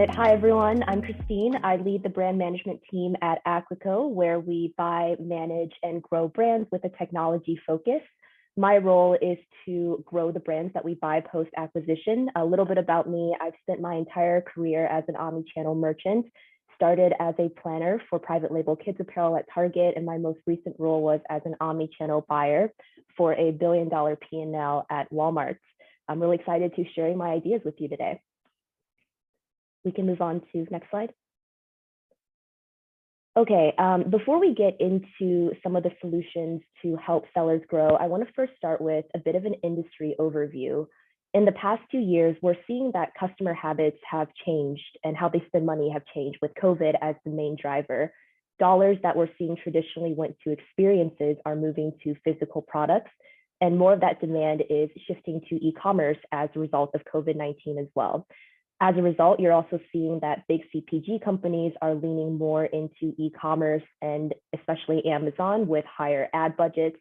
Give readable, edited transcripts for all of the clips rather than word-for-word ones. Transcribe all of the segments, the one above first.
right. Hi, everyone. I'm Christine. I lead the brand management team at Aquico, where we buy, manage, and grow brands with a technology focus. My role is to grow the brands that we buy post acquisition. A little bit about me: I've spent my entire career as an omni-channel merchant, started as a planner for private label kids apparel at Target, and my most recent role was as an omni-channel buyer for a billion-dollar P&L at Walmart. I'm really excited to sharing my ideas with you today. We can move on to next slide. Okay, before we get into some of the solutions to help sellers grow, I want to first start with a bit of an industry overview. In the past 2 years, we're seeing that customer habits have changed and how they spend money have changed, with COVID as the main driver. Dollars that we're seeing traditionally went to experiences are moving to physical products, and more of that demand is shifting to e-commerce as a result of COVID-19 as well. As a result, you're also seeing that big CPG companies are leaning more into e-commerce, and especially Amazon, with higher ad budgets.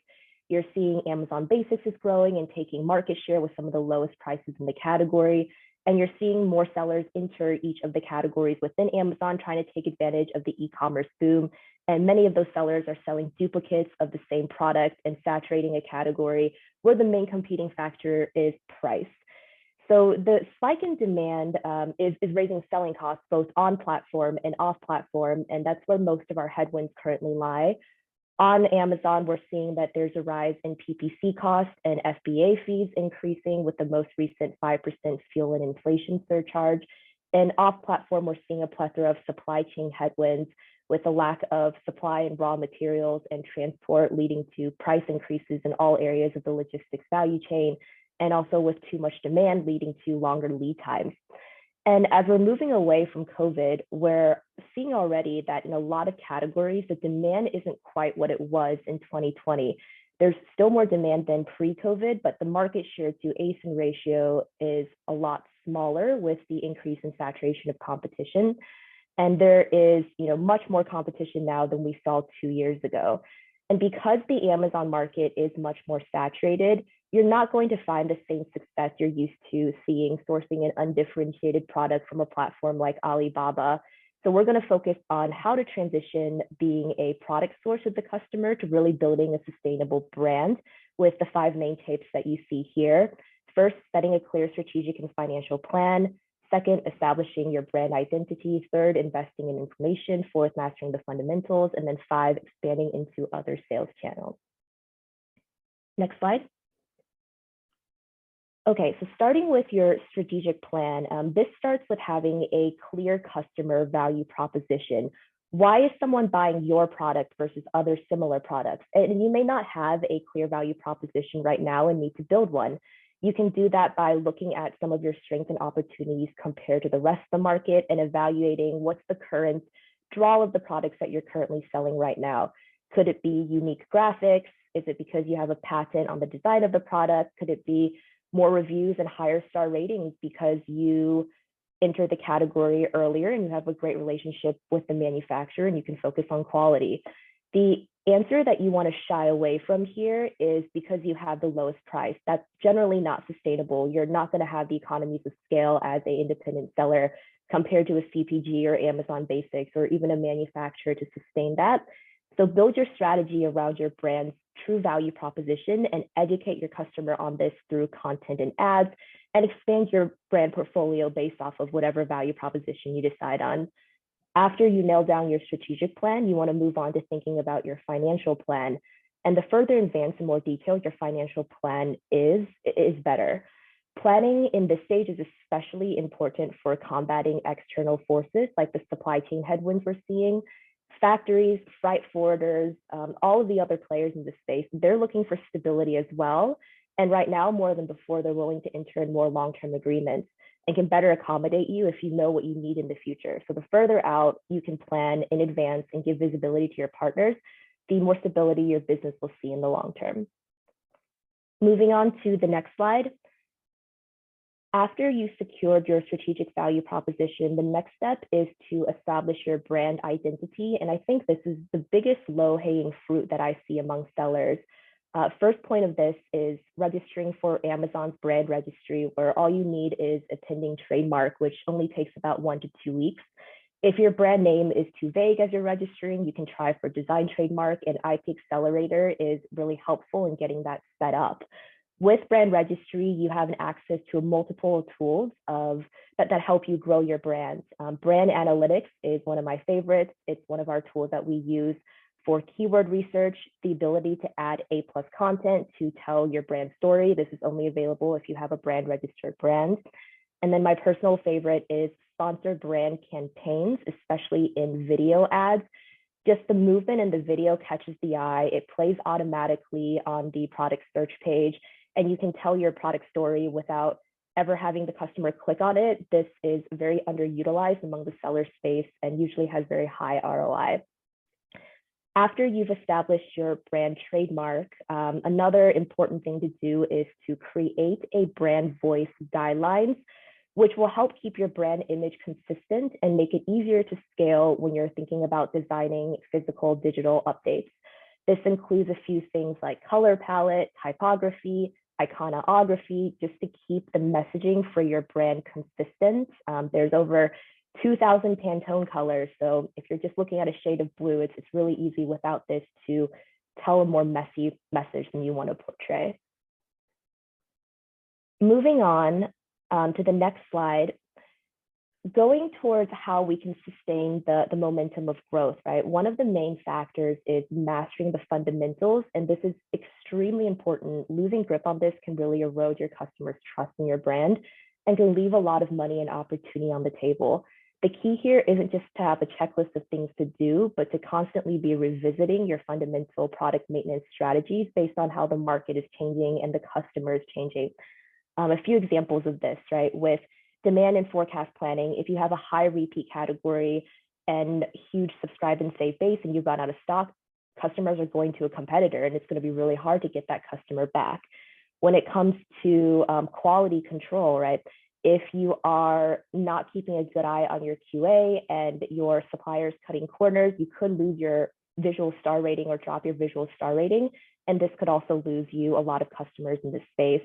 You're seeing Amazon Basics is growing and taking market share with some of the lowest prices in the category. And you're seeing more sellers enter each of the categories within Amazon, trying to take advantage of the e-commerce boom. And many of those sellers are selling duplicates of the same product and saturating a category where the main competing factor is price. So the spike in demand is raising selling costs both on platform and off platform, and that's where most of our headwinds currently lie. On Amazon, we're seeing that there's a rise in PPC costs and FBA fees increasing, with the most recent 5% fuel and inflation surcharge. And off platform, we're seeing a plethora of supply chain headwinds, with a lack of supply in raw materials and transport leading to price increases in all areas of the logistics value chain, and also with too much demand leading to longer lead times. And as we're moving away from COVID, we're seeing already that in a lot of categories, the demand isn't quite what it was in 2020. There's still more demand than pre-COVID, but the market share to ASIN ratio is a lot smaller with the increase in saturation of competition. And there is, much more competition now than we saw 2 years ago. And because the Amazon market is much more saturated, you're not going to find the same success you're used to seeing sourcing an undifferentiated product from a platform like Alibaba. So we're going to focus on how to transition being a product source with the customer to really building a sustainable brand with the 5 main tips that you see here. First, setting a clear strategic and financial plan. Second, establishing your brand identity. Third, investing in information. Fourth, mastering the fundamentals. And then 5, expanding into other sales channels. Next slide. Okay, so starting with your strategic plan, this starts with having a clear customer value proposition. Why is someone buying your product versus other similar products? And you may not have a clear value proposition right now and need to build one. You can do that by looking at some of your strengths and opportunities compared to the rest of the market and evaluating what's the current draw of the products that you're currently selling right now. Could it be unique graphics? Is it because you have a patent on the design of the product? Could it be more reviews and higher star ratings because you entered the category earlier and you have a great relationship with the manufacturer and you can focus on quality? The answer that you want to shy away from here is because you have the lowest price. That's generally not sustainable. You're not going to have the economies of scale as an independent seller compared to a CPG or Amazon Basics or even a manufacturer to sustain that. So build your strategy around your brand's true value proposition and educate your customer on this through content and ads, and expand your brand portfolio based off of whatever value proposition you decide on. After you nail down your strategic plan, you want to move on to thinking about your financial plan. And the further advanced and more detailed your financial plan is better. Planning in this stage is especially important for combating external forces like the supply chain headwinds we're seeing. Factories, freight forwarders, all of the other players in this space, they're looking for stability as well. And right now, more than before, they're willing to enter in more long-term agreements and can better accommodate you if you know what you need in the future. So the further out you can plan in advance and give visibility to your partners, the more stability your business will see in the long term. Moving on to the next slide. After you've secured your strategic value proposition, the next step is to establish your brand identity. And I think this is the biggest low-hanging fruit that I see among sellers. First point of this is registering for Amazon's brand registry, where all you need is a pending trademark, which only takes about 1 to 2 weeks. If your brand name is too vague as you're registering, you can try for design trademark, and IP Accelerator is really helpful in getting that set up. With brand registry, you have an access to multiple tools that help you grow your brand. Brand analytics is one of my favorites. It's one of our tools that we use for keyword research, the ability to add A+ content to tell your brand story. This is only available if you have a brand registered brand. And then my personal favorite is sponsored brand campaigns, especially in video ads. Just the movement in the video catches the eye. It plays automatically on the product search page, and you can tell your product story without ever having the customer click on it. This is very underutilized among the seller space and usually has very high ROI. After you've established your brand trademark, another important thing to do is to create a brand voice guidelines, which will help keep your brand image consistent and make it easier to scale when you're thinking about designing physical digital updates. This includes a few things like color palette, typography, iconography, just to keep the messaging for your brand consistent. There's over 2,000 Pantone colors. So if you're just looking at a shade of blue, it's really easy without this to tell a more messy message than you want to portray. Moving on to the next slide, going towards how we can sustain the momentum of growth, right? One of the main factors is mastering the fundamentals, and this is extremely important. Losing grip on this can really erode your customers' trust in your brand and can leave a lot of money and opportunity on the table. The key here isn't just to have a checklist of things to do, but to constantly be revisiting your fundamental product maintenance strategies based on how the market is changing and the customer is changing. A few examples of this, right? With demand and forecast planning, if you have a high repeat category and huge subscribe and save base and you've run out of stock, customers are going to a competitor and it's going to be really hard to get that customer back. When it comes to quality control, right? If you are not keeping a good eye on your QA and your suppliers cutting corners, you could lose your visual star rating or drop your visual star rating. And this could also lose you a lot of customers in this space.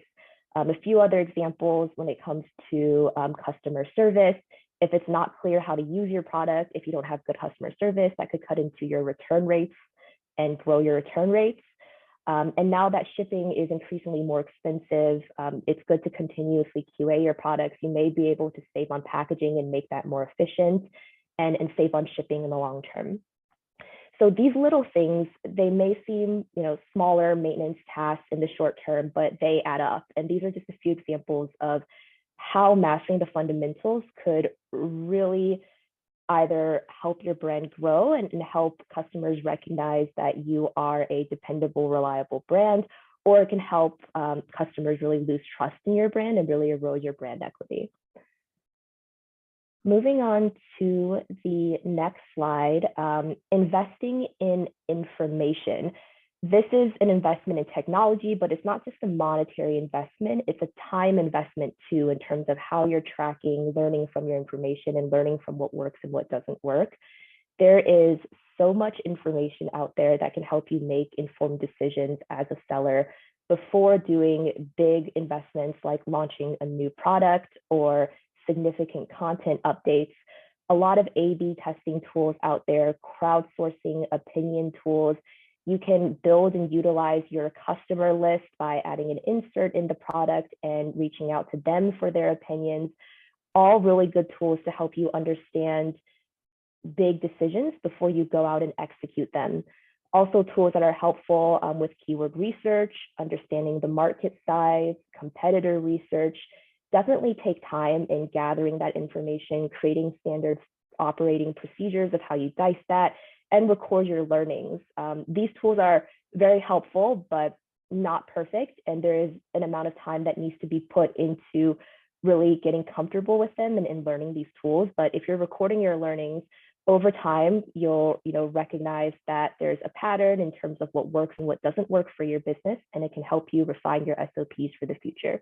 A few other examples when it comes to customer service. If it's not clear how to use your product, if you don't have good customer service, that could cut into your return rates and grow your return rates. And now that shipping is increasingly more expensive, it's good to continuously QA your products. You may be able to save on packaging and make that more efficient and save on shipping in the long term. So these little things, they may seem, smaller maintenance tasks in the short term, but they add up. And these are just a few examples of how mastering the fundamentals could really either help your brand grow and help customers recognize that you are a dependable, reliable brand, or it can help customers really lose trust in your brand and really erode your brand equity. Moving on to the next slide, investing in information. This is an investment in technology, but it's not just a monetary investment, it's a time investment too, in terms of how you're tracking, learning from your information and learning from what works and what doesn't work. There is so much information out there that can help you make informed decisions as a seller before doing big investments like launching a new product or significant content updates. A lot of A/B testing tools out there, crowdsourcing opinion tools. You can build and utilize your customer list by adding an insert in the product and reaching out to them for their opinions. All really good tools to help you understand big decisions before you go out and execute them. Also tools that are helpful with keyword research, understanding the market size, competitor research. Definitely take time in gathering that information, creating standard operating procedures of how you dice that, and record your learnings. These tools are very helpful, but not perfect. And there is an amount of time that needs to be put into really getting comfortable with them and learning these tools. But if you're recording your learnings over time, you'll recognize that there's a pattern in terms of what works and what doesn't work for your business, and it can help you refine your SOPs for the future.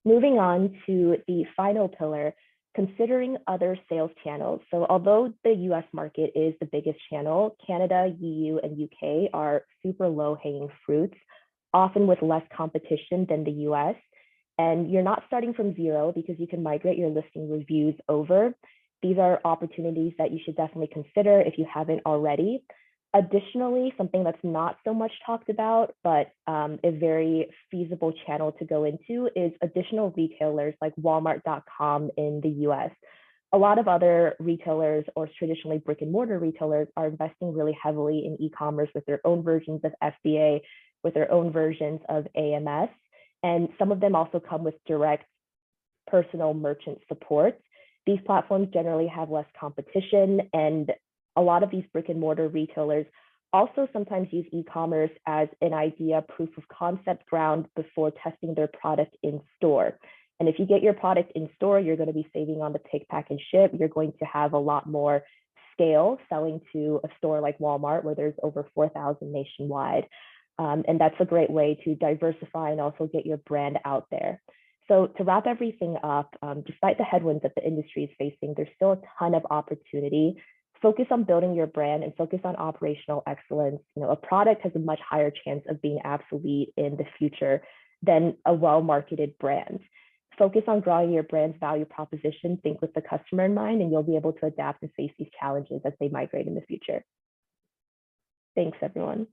Moving on to the final pillar, considering other sales channels. So although the US market is the biggest channel, Canada, EU, and UK are super low hanging fruits, often with less competition than the US. And you're not starting from zero because you can migrate your listing reviews over. These are opportunities that you should definitely consider if you haven't already. Additionally, something that's not so much talked about, but a very feasible channel to go into is additional retailers like Walmart.com in the US. A lot of other retailers or traditionally brick and mortar retailers are investing really heavily in e-commerce with their own versions of FBA, with their own versions of AMS. And some of them also come with direct personal merchant support. These platforms generally have less competition, and a lot of these brick and mortar retailers also sometimes use e-commerce as an idea proof of concept ground before testing their product in store. And if you get your product in store, you're going to be saving on the pick, pack, and ship. You're going to have a lot more scale selling to a store like Walmart, where there's over 4,000 nationwide. And that's a great way to diversify and also get your brand out there. So to wrap everything up, despite the headwinds that the industry is facing, there's still a ton of opportunity. Focus on building your brand and focus on operational excellence. You know, a product has a much higher chance of being obsolete in the future than a well-marketed brand. Focus on growing your brand's value proposition, think with the customer in mind, and you'll be able to adapt and face these challenges as they migrate in the future. Thanks, everyone.